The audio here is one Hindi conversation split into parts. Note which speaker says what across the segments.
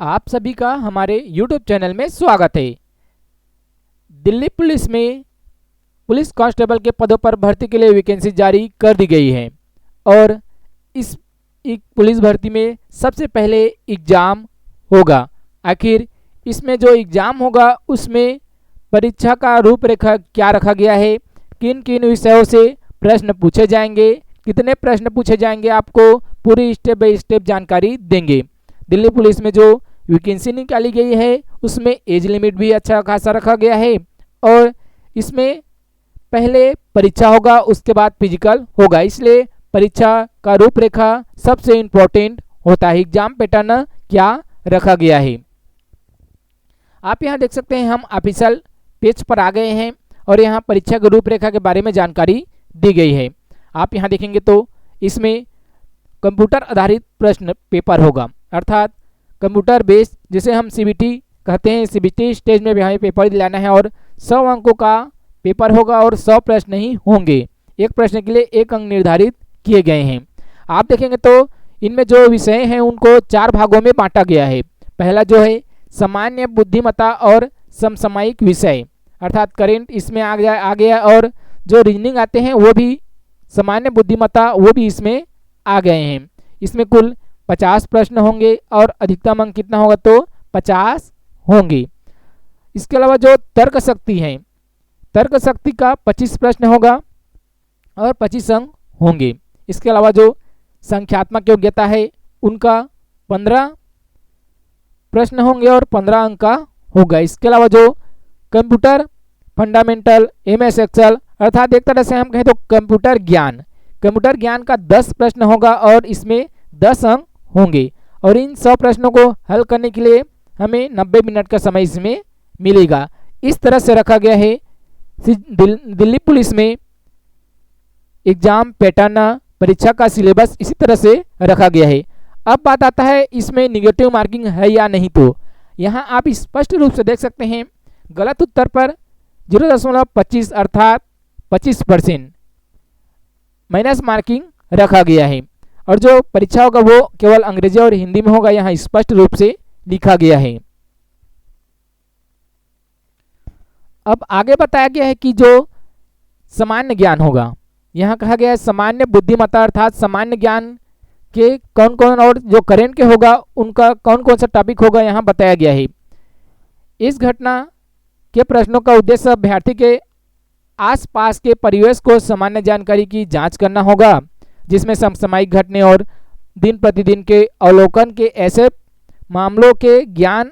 Speaker 1: आप सभी का हमारे YouTube चैनल में स्वागत है। दिल्ली पुलिस में पुलिस कांस्टेबल के पदों पर भर्ती के लिए वैकेंसी जारी कर दी गई है और इस पुलिस भर्ती में सबसे पहले एग्ज़ाम होगा। आखिर इसमें जो एग्ज़ाम होगा उसमें परीक्षा का रूपरेखा क्या रखा गया है, किन किन विषयों से प्रश्न पूछे जाएंगे, कितने प्रश्न पूछे जाएंगे, आपको पूरी स्टेप बाय स्टेप जानकारी देंगे। दिल्ली पुलिस में जो वैकेंसी निकाली गई है उसमें एज लिमिट भी अच्छा खासा रखा गया है और इसमें पहले परीक्षा होगा, उसके बाद फिजिकल होगा, इसलिए परीक्षा का रूपरेखा सबसे इम्पोर्टेंट होता है। एग्जाम पैटर्न क्या रखा गया है आप यहाँ देख सकते हैं। हम ऑफिशियल पेज पर आ गए हैं और यहाँ परीक्षा के रूपरेखा के बारे में जानकारी दी गई है। आप यहाँ देखेंगे तो इसमें कंप्यूटर आधारित प्रश्न पेपर होगा, अर्थात कंप्यूटर बेस्ड, जिसे हम सीबीटी कहते हैं। सीबीटी स्टेज में हमें पेपर दिलाना है और 100 अंकों का पेपर होगा और 100 प्रश्न ही होंगे। एक प्रश्न के लिए 1 अंक निर्धारित किए गए हैं। आप देखेंगे तो इनमें जो विषय हैं उनको 4 भागों में बांटा गया है। पहला जो है सामान्य बुद्धिमत्ता और समसामयिक विषय, अर्थात करेंट इसमें आ गया और जो रीजनिंग आते हैं वो भी सामान्य बुद्धिमत्ता वो भी इसमें आ गए हैं। इसमें कुल 50 प्रश्न होंगे और अधिकतम अंक कितना होगा तो 50 होंगे। इसके अलावा जो तर्क शक्ति है, तर्क शक्ति का 25 प्रश्न होगा और 25 अंक होंगे। इसके अलावा जो संख्यात्मक योग्यता है उनका 15 प्रश्न होंगे और 15 अंक का होगा। इसके अलावा जो कंप्यूटर फंडामेंटल, एमएस एक्सेल, अर्थात एक तरह से हम कहें तो कंप्यूटर ज्ञान का 10 प्रश्न होगा और इसमें 10 अंक होंगे और इन 100 प्रश्नों को हल करने के लिए हमें 90 मिनट का समय इसमें मिलेगा। इस तरह से रखा गया है दिल्ली पुलिस में एग्जाम पैटर्न, परीक्षा का सिलेबस इसी तरह से रखा गया है। अब बात आता है इसमें निगेटिव मार्किंग है या नहीं। तो यहाँ आप स्पष्ट रूप से देख सकते हैं गलत उत्तर पर 0.25 अर्थात 25% माइनस मार्किंग रखा गया है और जो परीक्षा होगा वो केवल अंग्रेजी और हिंदी में होगा, यहाँ स्पष्ट रूप से लिखा गया है। अब आगे बताया गया है कि जो सामान्य ज्ञान होगा, यहाँ कहा गया है सामान्य बुद्धिमत्ता अर्थात सामान्य ज्ञान के कौन कौन और जो करेंट के होगा उनका कौन कौन सा टॉपिक होगा यहाँ बताया गया है। इस घटना के प्रश्नों का उद्देश्य अभ्यर्थी के आसपास के परिवेश को सामान्य जानकारी की जांच करना होगा, जिसमें समसामयिक घटने और दिन प्रतिदिन के अवलोकन के ऐसे मामलों के ज्ञान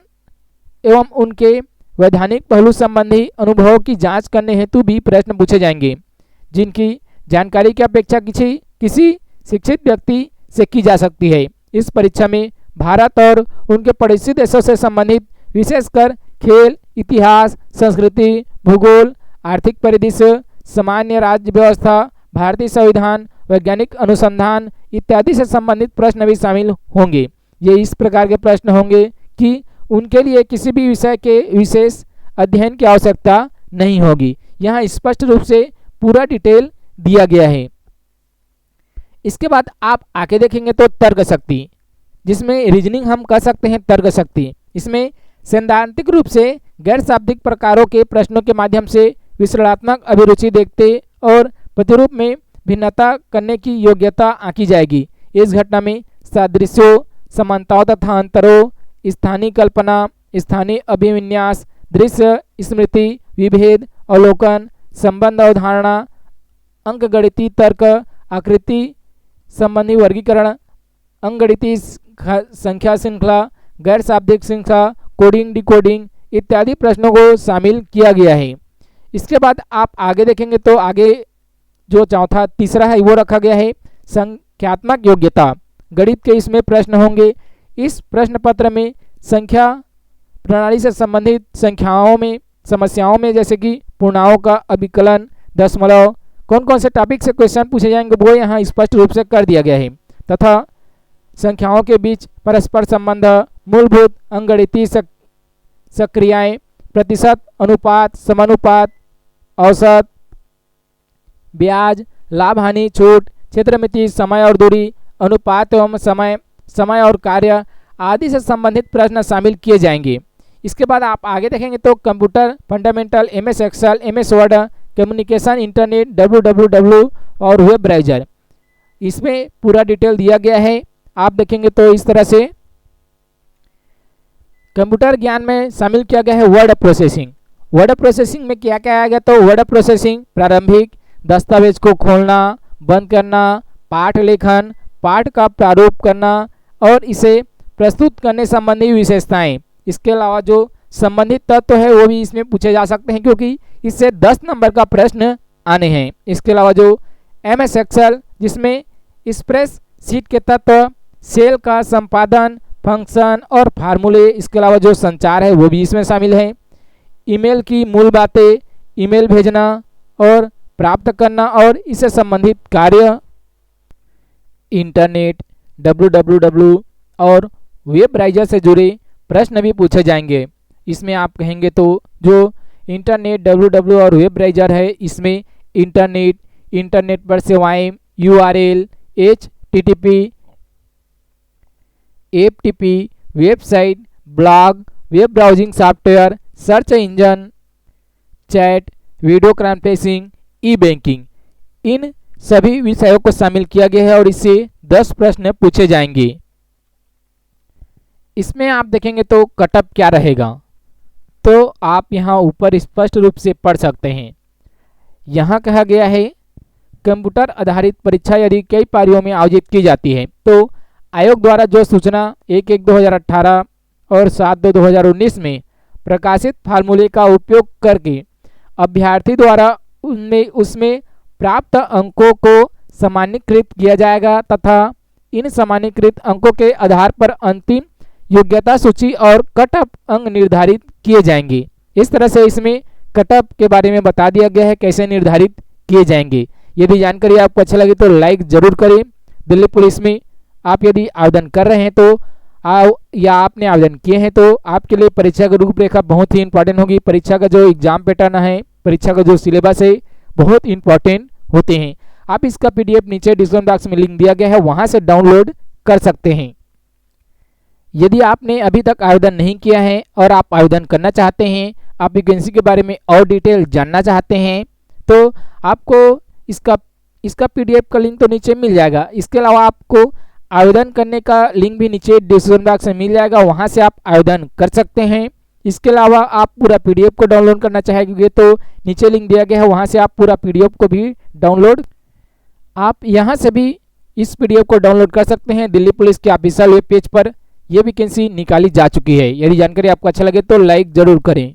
Speaker 1: एवं उनके वैधानिक पहलू संबंधी अनुभवों की जांच करने हेतु भी प्रश्न पूछे जाएंगे, जिनकी जानकारी की अपेक्षा किसी शिक्षित व्यक्ति से की जा सकती है। इस परीक्षा में भारत और उनके पड़ोसी देशों से संबंधित विशेषकर खेल, इतिहास, संस्कृति, भूगोल, आर्थिक परिदृश्य, सामान्य राज्य व्यवस्था, भारतीय संविधान, वैज्ञानिक अनुसंधान इत्यादि से संबंधित प्रश्न भी शामिल होंगे। ये इस प्रकार के प्रश्न होंगे कि उनके लिए किसी भी विषय के विशेष अध्ययन की आवश्यकता नहीं होगी। यहाँ स्पष्ट रूप से पूरा डिटेल दिया गया है। इसके बाद आप आके देखेंगे तो तर्क शक्ति, जिसमें रीजनिंग हम कह सकते हैं तर्क शक्ति। इसमें सैद्धांतिक रूप से गैर शाब्दिक प्रकारों के प्रश्नों के माध्यम से विश्लेषणात्मक अभिरुचि देखते और प्रतिरूप में भिन्नता करने की योग्यता आंकी जाएगी। इस घटना में सादृश्यों, समानताओं तथा अंतरों, स्थानीय कल्पना, स्थानीय अभिविन्यास, दृश्य स्मृति, विभेद, अवलोकन, संबंध अवधारणा, अंकगणितीय तर्क, आकृति संबंधी वर्गीकरण, अंकगणितीय संख्या श्रृंखला, गैर शाब्दिक श्रृंखला, कोडिंग डिकोडिंग इत्यादि प्रश्नों को शामिल किया गया है। इसके बाद आप आगे देखेंगे तो आगे जो तीसरा है वो रखा गया है संख्यात्मक योग्यता। गणित के इसमें प्रश्न होंगे। इस प्रश्न पत्र में संख्या प्रणाली से संबंधित संख्याओं में समस्याओं में जैसे कि पूर्णांकों का अभिकलन, दशमलव, कौन कौन से टॉपिक से क्वेश्चन पूछे जाएंगे वो यहाँ स्पष्ट रूप से कर दिया गया है तथा संख्याओं के बीच परस्पर संबंध, मूलभूत अंकगणितीय सक्रियाएं, प्रतिशत, अनुपात, समानुपात, औसत, ब्याज, लाभ हानि, छूट, क्षेत्रमिति, समय और दूरी, अनुपात एवं समय और कार्य आदि से संबंधित प्रश्न शामिल किए जाएंगे। इसके बाद आप आगे देखेंगे तो computer fundamental, MS Excel, MS Word, communication, internet, www और वेब ब्राउज़र, इसमें पूरा डिटेल दिया गया है। आप देखेंगे तो इस तरह से कंप्यूटर ज्ञान में शामिल किया गया है वर्ड प्रोसेसिंग। वर्ड प्रोसेसिंग में क्या क्या आएगा तो वर्ड प्रोसेसिंग प्रारंभिक दस्तावेज को खोलना, बंद करना, पाठ लेखन, पाठ का प्रारूप करना और इसे प्रस्तुत करने संबंधी विशेषताएं। इसके अलावा जो संबंधित तत्व है वो भी इसमें पूछे जा सकते हैं, क्योंकि इससे 10 नंबर का प्रश्न आने हैं। इसके अलावा जो MS एक्सेल जिसमें स्प्रेस शीट के तत्व, सेल का संपादन, फंक्शन और फार्मूले, इसके अलावा जो संचार है वो भी इसमें शामिल है। ईमेल की मूल बातें, ईमेल भेजना और प्राप्त करना और इससे संबंधित कार्य, इंटरनेट, www और वेब ब्राउज़र से जुड़े प्रश्न भी पूछे जाएंगे। इसमें आप कहेंगे तो जो इंटरनेट, www और वेब ब्राउज़र है, इसमें इंटरनेट पर सेवाएं, URL, HTTP, FTP, website, blog, web browsing software, search engine, chat, video conferencing, e-banking, इन सभी विषयों को शामिल किया गया है और इससे 10 प्रश्न पूछे जाएंगे। इसमें आप देखेंगे तो कटअप क्या रहेगा, तो आप यहाँ ऊपर स्पष्ट रूप से पढ़ सकते हैं। यहाँ कहा गया है कंप्यूटर आधारित परीक्षा यदि कई पारियों में आयोजित की जाती है तो आयोग द्वारा जो सूचना 1/1/2018 और 7/2/2019 में प्रकाशित फार्मूले का उपयोग करके अभ्यर्थी द्वारा उसमें प्राप्त अंकों को सामान्यीकृत किया जाएगा तथा इन सामान्यीकृत अंकों के आधार पर अंतिम योग्यता सूची और कटअप अंक निर्धारित किए जाएंगे। इस तरह से इसमें कटअप के बारे में बता दिया गया है कैसे निर्धारित किए जाएंगे। यदि जानकारी आपको अच्छा लगे तो लाइक जरूर करें। दिल्ली पुलिस में आप यदि आवेदन कर रहे हैं तो या आपने आवेदन किए हैं तो आपके लिए परीक्षा की रूपरेखा बहुत ही इंपॉर्टेंट होगी। परीक्षा का जो एग्जाम पैटर्न है, परीक्षा का जो सिलेबस है, बहुत इंपॉर्टेंट होते हैं। आप इसका PDF नीचे डिस्क्रिप्शन बॉक्स में लिंक दिया गया है, वहां से डाउनलोड कर सकते हैं। यदि आपने अभी तक आवेदन नहीं किया है और आप आवेदन करना चाहते हैं, आप वैकेंसी के बारे में और डिटेल जानना चाहते हैं तो आपको इसका PDF का लिंक तो नीचे मिल जाएगा। इसके अलावा आपको आवेदन करने का लिंक भी नीचे डिस्क्रिप्शन बॉक्स में मिल जाएगा, वहां से आप आवेदन कर सकते हैं। इसके अलावा आप पूरा PDF को डाउनलोड करना चाहेंगे तो नीचे लिंक दिया गया है, वहां से आप पूरा PDF को भी डाउनलोड आप यहां से भी इस PDF को डाउनलोड कर सकते हैं। दिल्ली पुलिस के ऑफिशियल वेब पेज पर यह वैकेंसी निकाली जा चुकी है। यदि जानकारी आपको अच्छा लगे तो लाइक जरूर करें।